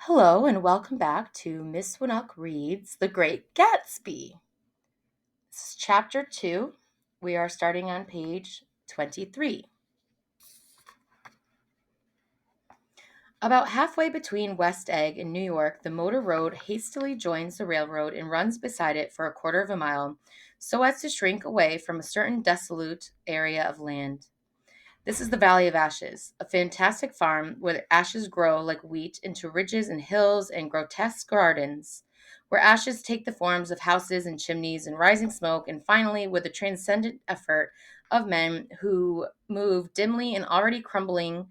Hello and welcome back to Miss Winnock Reads The Great Gatsby. This is chapter 2. We are starting on page 23. About halfway between West Egg and New York, the motor road hastily joins the railroad and runs beside it for a quarter of a mile, so as to shrink away from a certain desolate area of land. This is the Valley of Ashes, a fantastic farm where the ashes grow like wheat into ridges and hills and grotesque gardens, where ashes take the forms of houses and chimneys and rising smoke, and finally, with the transcendent effort of men who move dimly and already crumbling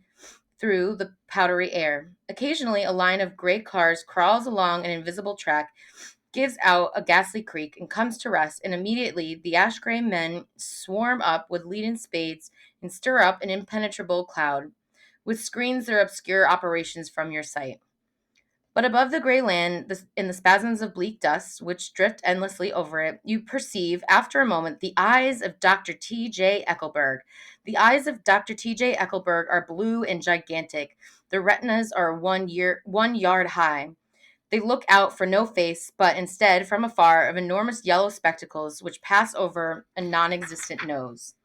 through the powdery air. Occasionally, a line of gray cars crawls along an invisible track, gives out a ghastly creak, and comes to rest, and immediately the ash gray men swarm up with leaden spades and stir up an impenetrable cloud, which screens their obscure operations from your sight. But above the gray land, in the spasms of bleak dust which drift endlessly over it, you perceive, after a moment, the eyes of Dr. T.J. Eckelberg. The eyes of Dr. T.J. Eckelberg are blue and gigantic. Their retinas are 1 yard high. They look out for no face, but instead, from afar, of enormous yellow spectacles which pass over a non existent nose.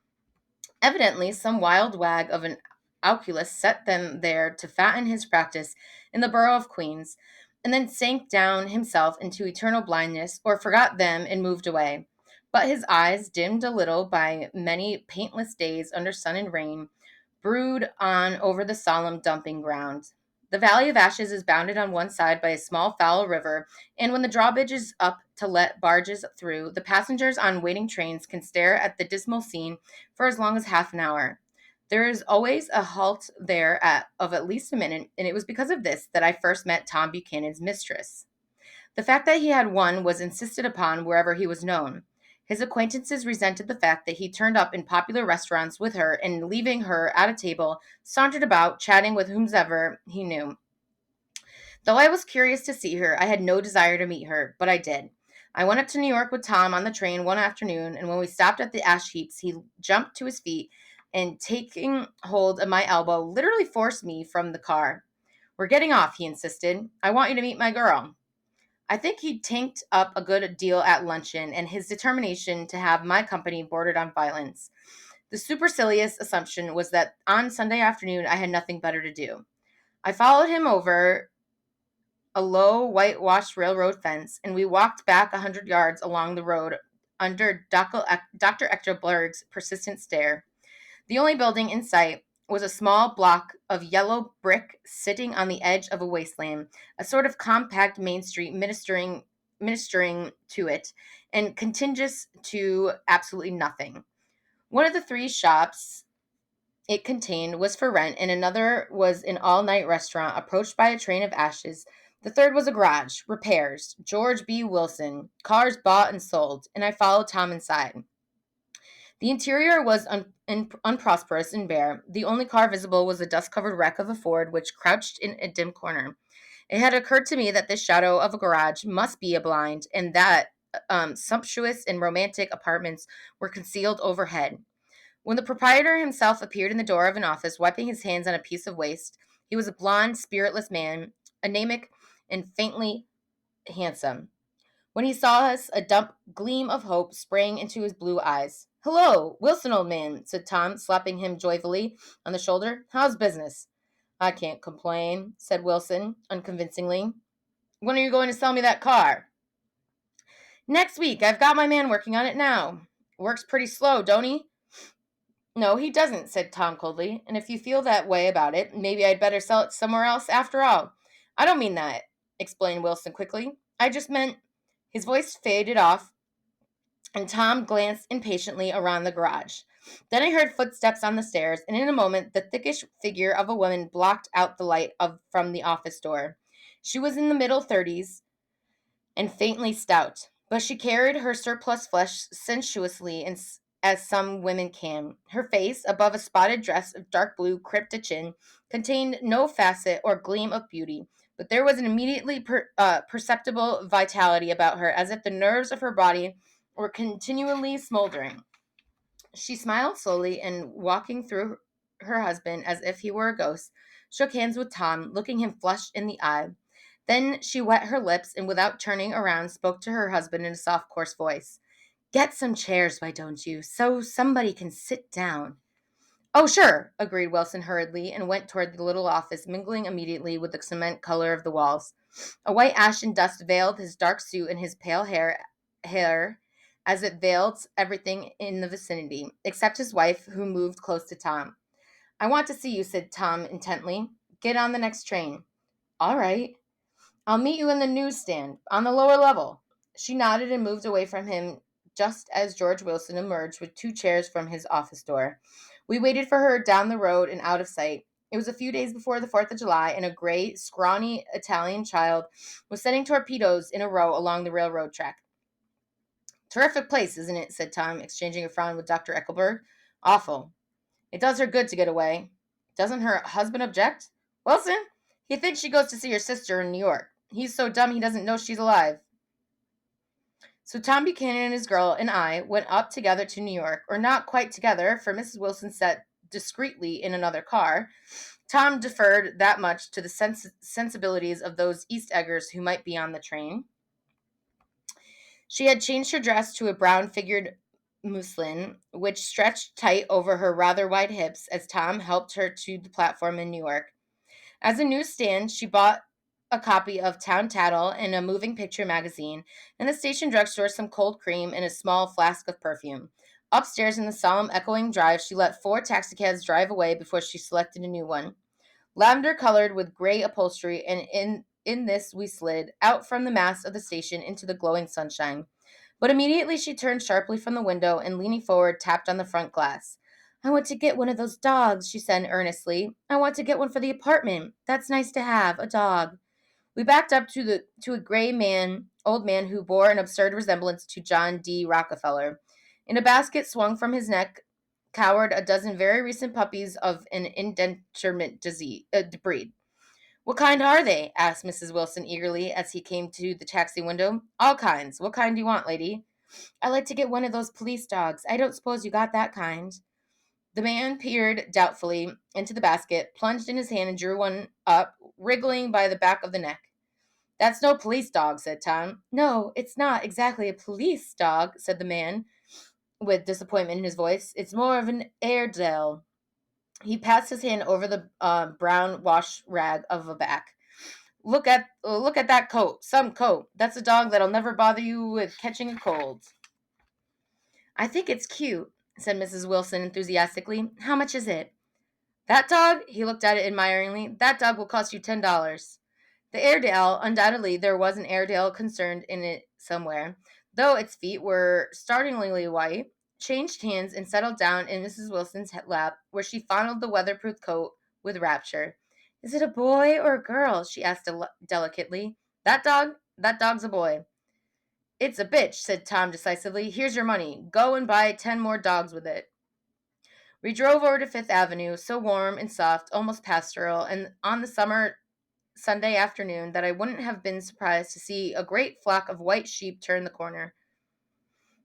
Evidently, some wild wag of an oculist set them there to fatten his practice in the borough of Queens, and then sank down himself into eternal blindness, or forgot them and moved away. But his eyes, dimmed a little by many paintless days under sun and rain, brood on over the solemn dumping ground. The Valley of Ashes is bounded on one side by a small foul river, and when the drawbridge is up to let barges through, the passengers on waiting trains can stare at the dismal scene for as long as half an hour. There is always a halt there of at least a minute, and it was because of this that I first met Tom Buchanan's mistress. The fact that he had one was insisted upon wherever he was known. His acquaintances resented the fact that he turned up in popular restaurants with her and, leaving her at a table, sauntered about, chatting with whomsoever he knew. Though I was curious to see her, I had no desire to meet her, but I did. I went up to New York with Tom on the train one afternoon, and when we stopped at the ash heaps, he jumped to his feet and, taking hold of my elbow, literally forced me from the car. "We're getting off," he insisted. "I want you to meet my girl." I think he'd tanked up a good deal at luncheon, and his determination to have my company bordered on violence. The supercilious assumption was that on Sunday afternoon I had nothing better to do. I followed him over a low, whitewashed railroad fence, and we walked back 100 yards along the road under Dr. Eckelberg's persistent stare. The only building in sight was a small block of yellow brick sitting on the edge of a wasteland, a sort of compact main street ministering to it, and contiguous to absolutely nothing. One of the three shops it contained was for rent, and another was an all-night restaurant approached by a train of ashes. The third was a garage, repairs, George B. Wilson, cars bought and sold, and I followed Tom inside. The interior was unprosperous and bare. The only car visible was a dust-covered wreck of a Ford which crouched in a dim corner. It had occurred to me that this shadow of a garage must be a blind, and that sumptuous and romantic apartments were concealed overhead. When the proprietor himself appeared in the door of an office, wiping his hands on a piece of waste, he was a blond, spiritless man, anemic and faintly handsome. When he saw us, a dumb gleam of hope sprang into his blue eyes. "Hello, Wilson, old man," said Tom, slapping him joyfully on the shoulder. "How's business?" "I can't complain," said Wilson, unconvincingly. "When are you going to sell me that car?" "Next week. I've got my man working on it now." "Works pretty slow, don't he?" "No, he doesn't," said Tom coldly. "And if you feel that way about it, maybe I'd better sell it somewhere else after all." "I don't mean that," explained Wilson quickly. "I just meant—" His voice faded off, and Tom glanced impatiently around the garage. Then I heard footsteps on the stairs, and in a moment the thickish figure of a woman blocked out the light from the office door. She was in the middle 30s and faintly stout, but she carried her surplus flesh sensuously as some women can. Her face, above a spotted dress of dark blue crimped to chin, contained no facet or gleam of beauty, but there was an immediately perceptible vitality about her, as if the nerves of her body were continually smoldering. She smiled slowly, and walking through her husband as if he were a ghost, shook hands with Tom, looking him flushed in the eye. Then she wet her lips and, without turning around, spoke to her husband in a soft, coarse voice. Get some chairs, why don't you, so somebody can sit down. Oh, sure, agreed Wilson hurriedly and went toward the little office, mingling immediately with the cement color of the walls. A white ashen dust veiled his dark suit and his pale hair as it veiled everything in the vicinity, except his wife, who moved close to Tom. I want to see you, said Tom intently. Get on the next train. All right. I'll meet you in the newsstand on the lower level. She nodded and moved away from him just as George Wilson emerged with 2 chairs from his office door. We waited for her down the road and out of sight. It was a few days before the 4th of July, and a gray, scrawny Italian child was setting torpedoes in a row along the railroad track. Terrific place, isn't it? Said Tom, exchanging a frown with Dr. Eckelberg. Awful. It does her good to get away. Doesn't her husband object? Wilson? He thinks she goes to see her sister in New York. He's so dumb he doesn't know she's alive. So Tom Buchanan and his girl and I went up together to New York, or not quite together, for Mrs. Wilson sat discreetly in another car. Tom deferred that much to the sensibilities of those East Eggers who might be on the train. She had changed her dress to a brown figured muslin, which stretched tight over her rather wide hips as Tom helped her to the platform in New York. As a newsstand, she bought a copy of Town Tattle and a moving picture magazine, and the station drugstore some cold cream and a small flask of perfume. Upstairs in the solemn, echoing drive, she let 4 taxicabs drive away before she selected a new one. Lavender colored with gray upholstery, and in this we slid, out from the mast of the station into the glowing sunshine. But immediately she turned sharply from the window and, leaning forward, tapped on the front glass. I want to get one of those dogs, she said earnestly. I want to get one for the apartment. That's nice to have, a dog. We backed up to a gray old man who bore an absurd resemblance to John D. Rockefeller. In a basket swung from his neck cowered a dozen very recent puppies of an indenturement breed. What kind are they? Asked Mrs. Wilson eagerly as he came to the taxi window. All kinds. What kind do you want, lady? I'd like to get one of those police dogs. I don't suppose you got that kind. The man peered doubtfully into the basket, plunged in his hand, and drew one up, wriggling by the back of the neck. That's no police dog, said Tom. No, it's not exactly a police dog, said the man, with disappointment in his voice. It's more of an Airedale. He passed his hand over the brown wash rag of a back. Look at that coat. Some coat. That's a dog that'll never bother you with catching a cold. I think it's cute, said Mrs. Wilson enthusiastically. How much is it? That dog? He looked at it admiringly. That dog will cost you $10. The Airedale, undoubtedly there was an Airedale concerned in it somewhere, though its feet were startlingly white, changed hands and settled down in Mrs. Wilson's lap, where she fondled the weatherproof coat with rapture. Is it a boy or a girl? She asked delicately. That dog's a boy. It's a bitch, said Tom decisively. Here's your money. Go and buy 10 more dogs with it. We drove over to Fifth Avenue, so warm and soft, almost pastoral, and on the summer Sunday afternoon that I wouldn't have been surprised to see a great flock of white sheep turn the corner.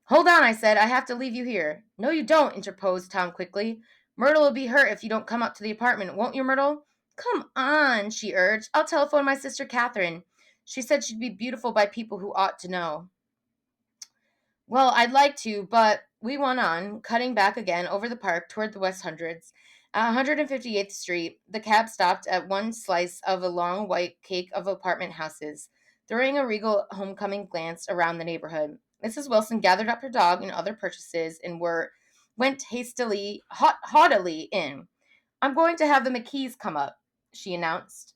Hold on, I said. I have to leave you here. No, you don't, interposed Tom quickly. Myrtle will be hurt if you don't come up to the apartment, won't you, Myrtle? Come on, she urged. I'll telephone my sister Catherine. She said she'd be beautiful by people who ought to know. Well, I'd like to, but we went on, cutting back again over the park toward the West Hundreds. At 158th Street, the cab stopped at one slice of a long white cake of apartment houses, throwing a regal homecoming glance around the neighborhood. Mrs. Wilson gathered up her dog and other purchases and went haughtily in. I'm going to have the McKees come up, she announced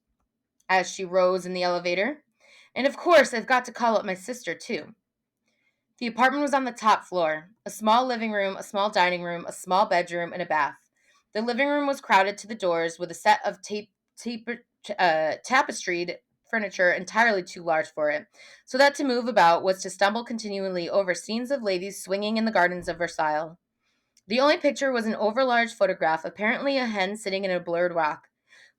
as she rose in the elevator. And of course, I've got to call up my sister, too. The apartment was on the top floor. A small living room, a small dining room, a small bedroom, and a bath. The living room was crowded to the doors with a set of tapestried furniture entirely too large for it, so that to move about was to stumble continually over scenes of ladies swinging in the gardens of Versailles. The only picture was an overlarge photograph, apparently a hen sitting in a blurred rock.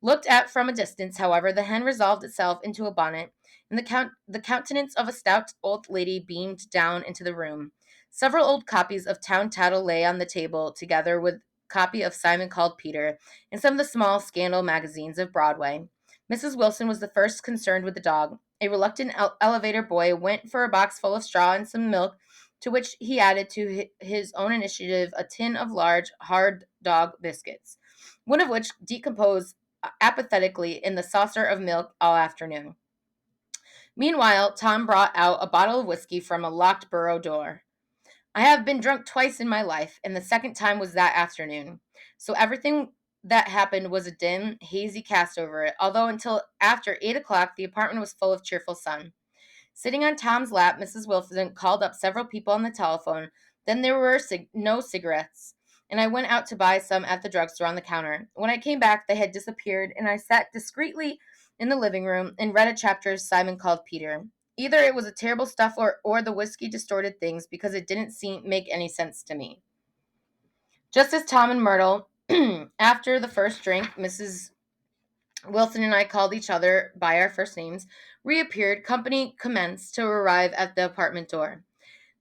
Looked at from a distance, however, the hen resolved itself into a bonnet, and the countenance of a stout old lady beamed down into the room. Several old copies of Town Tattle lay on the table, together with a copy of Simon Called Peter, and some of the small scandal magazines of Broadway. Mrs. Wilson was the first concerned with the dog. A reluctant elevator boy went for a box full of straw and some milk, to which he added to his own initiative a tin of large, hard dog biscuits, one of which decomposed apathetically in the saucer of milk all afternoon. Meanwhile, Tom brought out a bottle of whiskey from a locked bureau door. I have been drunk twice in my life, and the second time was that afternoon. So everything that happened was a dim, hazy cast over it, although until after 8 o'clock the apartment was full of cheerful sun. Sitting on Tom's lap, Mrs. Wilson called up several people on the telephone. Then there were no cigarettes, and I went out to buy some at the drugstore on the counter. When I came back, they had disappeared, and I sat discreetly in the living room and read a chapter Simon called Peter. Either it was a terrible stuff or the whiskey distorted things because it didn't make any sense to me. Just as Tom and Myrtle, after the first drink, Mrs. Wilson and I called each other by our first names, reappeared, company commenced to arrive at the apartment door.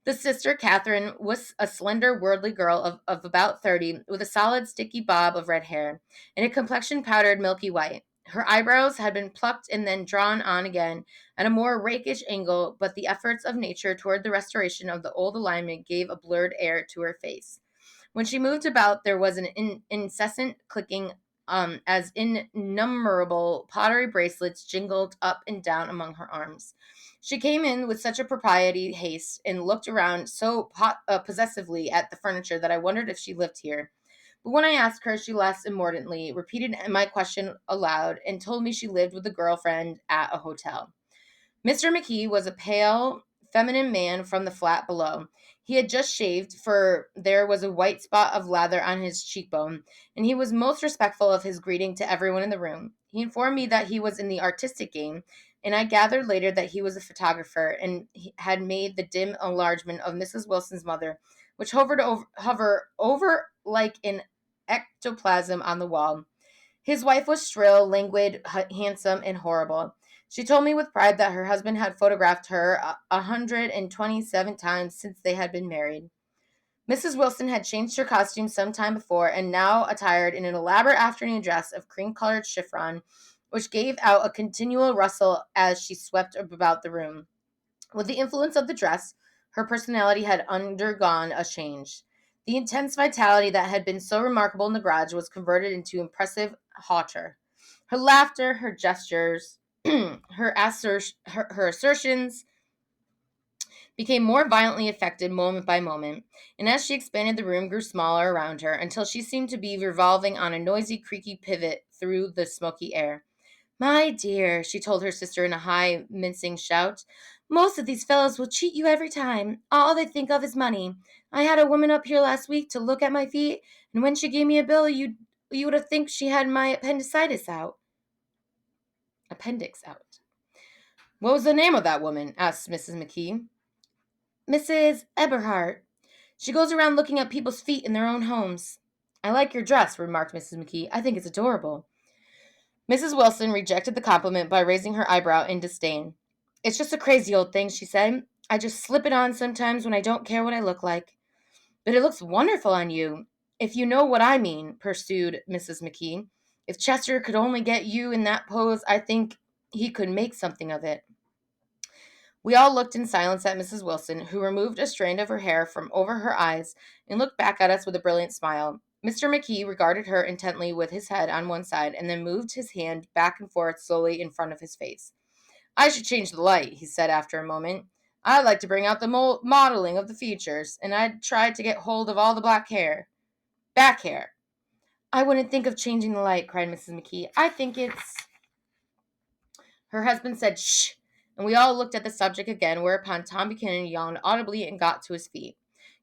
The sister, Catherine, was a slender, worldly girl of about 30, with a solid, sticky bob of red hair, and a complexion powdered milky white. Her eyebrows had been plucked and then drawn on again at a more rakish angle, but the efforts of nature toward the restoration of the old alignment gave a blurred air to her face. When she moved about, there was an incessant clicking as innumerable pottery bracelets jingled up and down among her arms. She came in with such a propriety haste and looked around so possessively at the furniture that I wondered if she lived here. But when I asked her, she less immordantly repeated my question aloud and told me she lived with a girlfriend at a hotel. Mr. McKee was a pale, feminine man from the flat below. He had just shaved, for there was a white spot of lather on his cheekbone, and he was most respectful of his greeting to everyone in the room. He informed me that he was in the artistic game, and I gathered later that he was a photographer and he had made the dim enlargement of Mrs. Wilson's mother, which hover over like an ectoplasm on the wall. His wife was shrill, languid, handsome, and horrible. She told me with pride that her husband had photographed her 127 times since they had been married. Mrs. Wilson had changed her costume some time before and now attired in an elaborate afternoon dress of cream-colored chiffon, which gave out a continual rustle as she swept about the room. With the influence of the dress, her personality had undergone a change. The intense vitality that had been so remarkable in the garage was converted into impressive hauteur. Her laughter, her gestures, her assertions became more violently affected moment by moment, and as she expanded, the room grew smaller around her until she seemed to be revolving on a noisy, creaky pivot through the smoky air. My dear, she told her sister in a high, mincing shout, most of these fellows will cheat you every time. All they think of is money. I had a woman up here last week to look at my feet, and when she gave me a bill, you would have think she had my appendicitis out. Appendix out. What was the name of that woman? Asked Mrs. McKee. Mrs. Eberhardt. She goes around looking at people's feet in their own homes. I like your dress, remarked Mrs. McKee. I think it's adorable. Mrs. Wilson rejected the compliment by raising her eyebrow in disdain. It's just a crazy old thing, she said. I just slip it on sometimes when I don't care what I look like. But it looks wonderful on you, if you know what I mean, pursued Mrs. McKee. If Chester could only get you in that pose, I think he could make something of it. We all looked in silence at Mrs. Wilson, who removed a strand of her hair from over her eyes and looked back at us with a brilliant smile. Mr. McKee regarded her intently with his head on one side and then moved his hand back and forth slowly in front of his face. I should change the light, he said after a moment. I'd like to bring out the modeling of the features, and I'd try to get hold of all the back hair. I wouldn't think of changing the light, cried Mrs. McKee. I think it's... Her husband said, shh, and we all looked at the subject again, whereupon Tom Buchanan yawned audibly and got to his feet.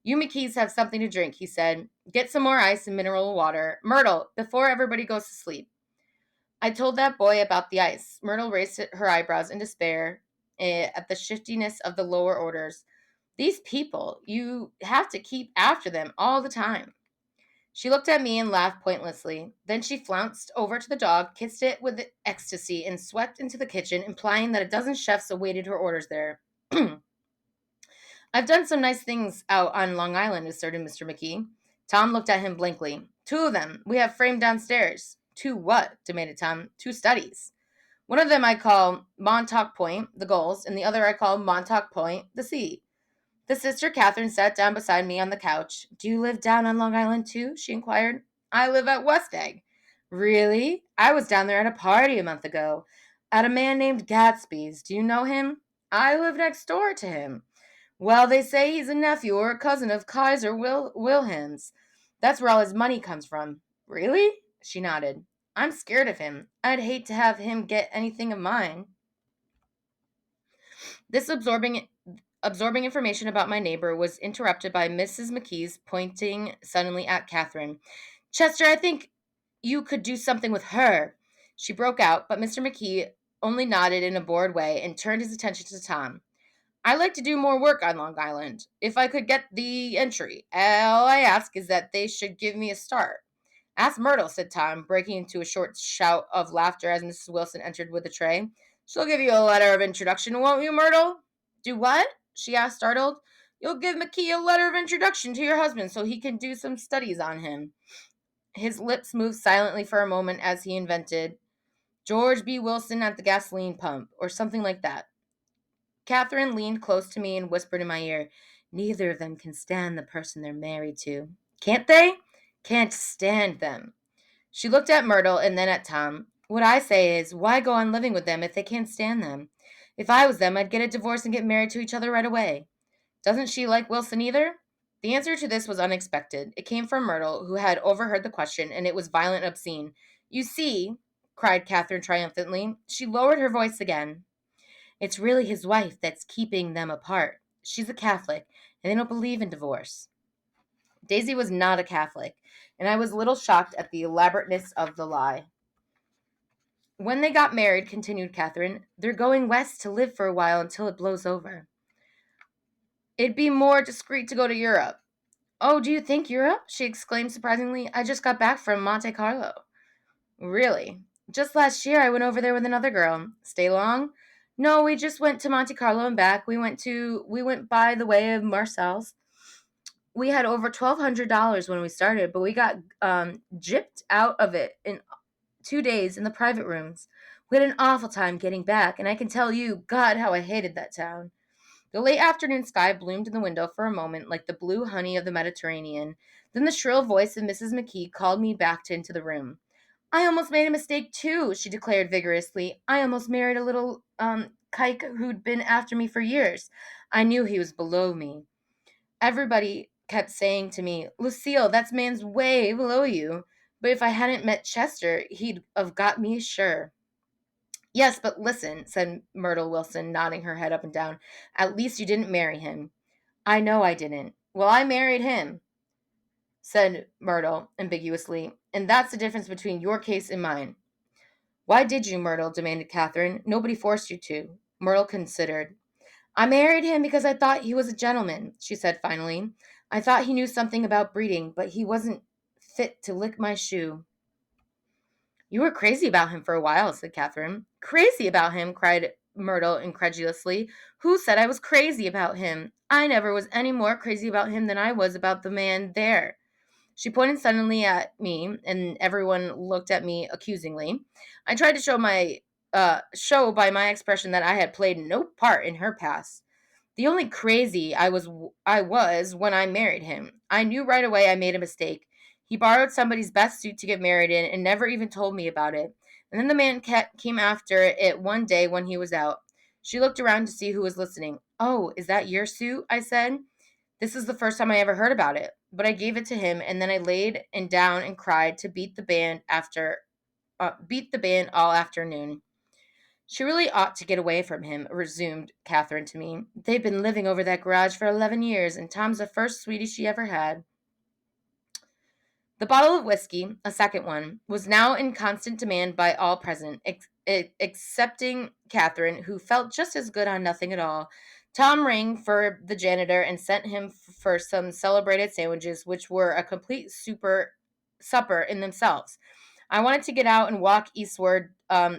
You McKees have something to drink, he said. Get some more ice and mineral water. Myrtle, before everybody goes to sleep. I told that boy about the ice. Myrtle raised her eyebrows in despair at the shiftiness of the lower orders. These people, you have to keep after them all the time. She looked at me and laughed pointlessly. Then she flounced over to the dog, kissed it with ecstasy, and swept into the kitchen, implying that a dozen chefs awaited her orders there. I've done some nice things out on Long Island, asserted Mr. McKee. Tom looked at him blankly. 2 of them we have framed downstairs. 2 what? Demanded Tom. 2 studies. One of them I call Montauk Point, the gulls, and the other I call Montauk Point, the sea. The sister Catherine sat down beside me on the couch. Do you live down on Long Island too? She inquired. I live at West Egg. Really? I was down there at a party a month ago. At a man named Gatsby's. Do you know him? I live next door to him. Well, they say he's a nephew or a cousin of Kaiser Wilhelm's. That's where all his money comes from. Really? She nodded. I'm scared of him. I'd hate to have him get anything of mine. This absorbing information about my neighbor was interrupted by Mrs. McKee's pointing suddenly at Catherine. Chester, I think you could do something with her. She broke out, but Mr. McKee only nodded in a bored way and turned his attention to Tom. I like to do more work on Long Island. If I could get the entry, all I ask is that they should give me a start. Ask Myrtle, said Tom, breaking into a short shout of laughter as Mrs. Wilson entered with a tray. She'll give you a letter of introduction, won't you, Myrtle? Do what? She asked, startled. You'll give McKee a letter of introduction to your husband so he can do some studies on him. His lips moved silently for a moment as he invented George B. Wilson at the gasoline pump, or something like that. Catherine leaned close to me and whispered in my ear, Neither of them can stand the person they're married to. Can't they? Can't stand them. She looked at Myrtle and then at Tom. What I say is, why go on living with them if they can't stand them? If I was them, I'd get a divorce and get married to each other right away. Doesn't she like Wilson either? The answer to this was unexpected. It came from Myrtle, who had overheard the question, and it was violent and obscene. You see, cried Catherine triumphantly. She lowered her voice again. It's really his wife that's keeping them apart. She's a Catholic, and they don't believe in divorce. Daisy was not a Catholic, and I was a little shocked at the elaborateness of the lie. When they got married, continued Catherine, they're going west to live for a while until it blows over. It'd be more discreet to go to Europe. Oh, do you think Europe? She exclaimed surprisingly. I just got back from Monte Carlo. Really? Just last year I went over there with another girl. Stay long? No, we just went to Monte Carlo and back. We went by the way of Marcel's. We had over $1,200 when we started, but we got gypped out of it in 2 days in the private rooms. We had an awful time getting back, and I can tell you, God, how I hated that town. The late afternoon sky bloomed in the window for a moment like the blue honey of the Mediterranean. Then the shrill voice of Mrs. McKee called me back into the room. I almost made a mistake, too, she declared vigorously. I almost married a little kike who'd been after me for years. I knew he was below me. Everybody kept saying to me, Lucille, that man's way below you. But if I hadn't met Chester, he'd have got me sure. Yes, but listen, said Myrtle Wilson, nodding her head up and down. At least you didn't marry him. I know I didn't. Well, I married him, said Myrtle ambiguously, and that's the difference between your case and mine. Why did you, Myrtle? Demanded Catherine. Nobody forced you to. Myrtle considered. I married him because I thought he was a gentleman, she said finally. I thought he knew something about breeding, but he wasn't fit to lick my shoe. You were crazy about him for a while, said Catherine. Crazy about him, cried Myrtle incredulously. Who said I was crazy about him? I never was any more crazy about him than I was about the man there. She pointed suddenly at me, and everyone looked at me accusingly. I tried to show by my expression that I had played no part in her past. The only crazy I was when I married him. I knew right away I made a mistake. He borrowed somebody's best suit to get married in and never even told me about it. And then the man came after it one day when he was out. She looked around to see who was listening. Oh, is that your suit? I said. This is the first time I ever heard about it, but I gave it to him, and then I laid and down and cried to beat the band all afternoon. She really ought to get away from him, resumed Catherine to me. They've been living over that garage for 11 years, and Tom's the first sweetie she ever had. The bottle of whiskey, a second one, was now in constant demand by all present, excepting Catherine, who felt just as good on nothing at all. Tom rang for the janitor and sent him for some celebrated sandwiches, which were a complete supper in themselves. I wanted to get out and walk eastward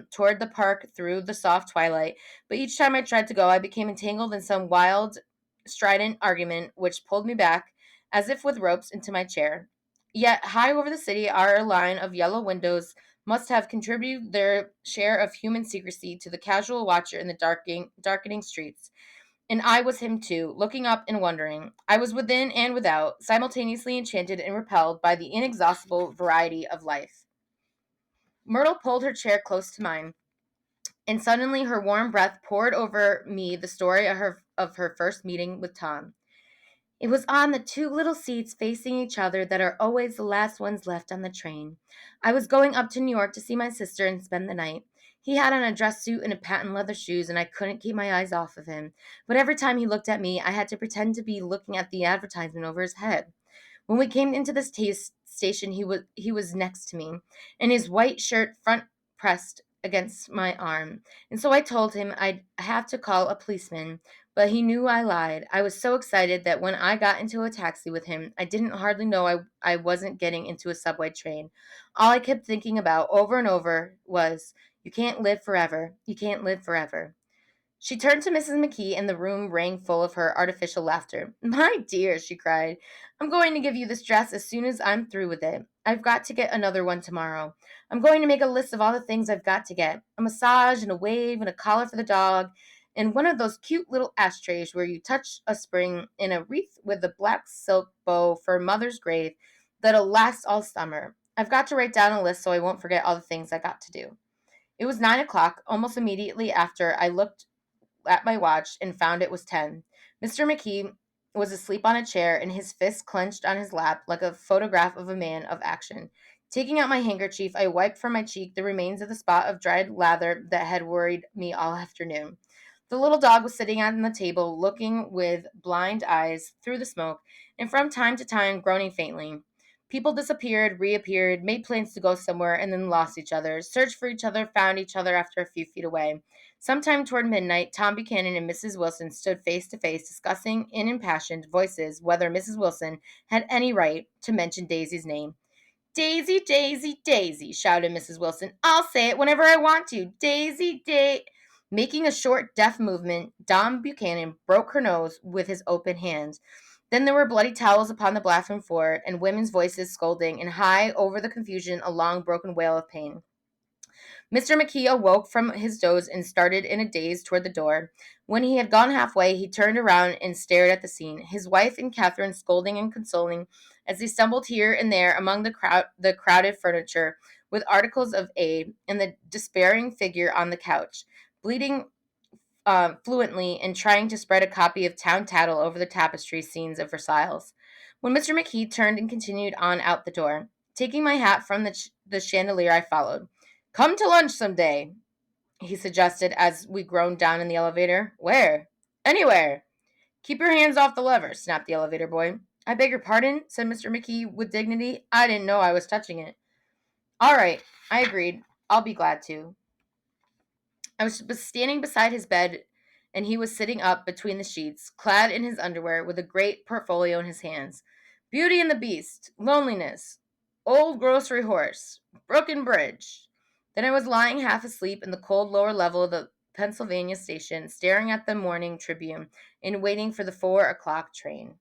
toward the park through the soft twilight, but each time I tried to go, I became entangled in some wild, strident argument which pulled me back, as if with ropes, into my chair. Yet high over the city are a line of yellow windows must have contributed their share of human secrecy to the casual watcher in the darkening streets. And I was him too, looking up and wondering. I was within and without, simultaneously enchanted and repelled by the inexhaustible variety of life. Myrtle pulled her chair close to mine, and suddenly her warm breath poured over me the story of her first meeting with Tom. It was on the two little seats facing each other that are always the last ones left on the train. I was going up to New York to see my sister and spend the night. He had on a dress suit and a patent leather shoes, and I couldn't keep my eyes off of him. But every time he looked at me, I had to pretend to be looking at the advertisement over his head. When we came into this station, he was next to me, and his white shirt front pressed against my arm. And so I told him I'd have to call a policeman, but he knew I lied. I was so excited that when I got into a taxi with him, I didn't hardly know I wasn't getting into a subway train. All I kept thinking about over and over was, you can't live forever. You can't live forever. She turned to Mrs. McKee, and the room rang full of her artificial laughter. My dear, she cried, I'm going to give you this dress as soon as I'm through with it. I've got to get another one tomorrow. I'm going to make a list of all the things I've got to get. A massage and a wave and a collar for the dog, and one of those cute little ashtrays where you touch a spring, and a wreath with a black silk bow for Mother's grave that'll last all summer. I've got to write down a list so I won't forget all the things I got to do. It was 9 o'clock. Almost immediately after, I looked at my watch and found it was 10. Mr. McKee was asleep on a chair and his fist clenched on his lap like a photograph of a man of action. Taking out my handkerchief, I wiped from my cheek the remains of the spot of dried lather that had worried me all afternoon. The little dog was sitting on the table, looking with blind eyes through the smoke, and from time to time groaning faintly. People disappeared, reappeared, made plans to go somewhere, and then lost each other, searched for each other, found each other after a few feet away. Sometime toward midnight, Tom Buchanan and Mrs. Wilson stood face to face, discussing in impassioned voices whether Mrs. Wilson had any right to mention Daisy's name. Daisy, Daisy, Daisy, shouted Mrs. Wilson. I'll say it whenever I want to. Daisy, Making a short, deft movement, Tom Buchanan broke her nose with his open hand. Then there were bloody towels upon the bathroom floor, and women's voices scolding, and high over the confusion a long broken wail of pain. Mr. McKee awoke from his doze and started in a daze toward the door. When he had gone halfway, he turned around and stared at the scene, his wife and Catherine scolding and consoling as they stumbled here and there among the crowded furniture with articles of aid, and the despairing figure on the couch, bleeding fluently and trying to spread a copy of Town Tattle over the tapestry scenes of Versailles. When Mr. McKee turned and continued on out the door, taking my hat from the chandelier, I followed. Come to lunch some day, he suggested as we groaned down in the elevator. Where? Anywhere. Keep your hands off the lever, snapped the elevator boy. I beg your pardon, said Mr. McKee with dignity. I didn't know I was touching it. All right, I agreed. I'll be glad to. I was standing beside his bed, and he was sitting up between the sheets, clad in his underwear, with a great portfolio in his hands. Beauty and the Beast, Loneliness, Old Grocery Horse, Broken Bridge. Then I was lying half asleep in the cold lower level of the Pennsylvania station, staring at the morning Tribune and waiting for the 4 o'clock train.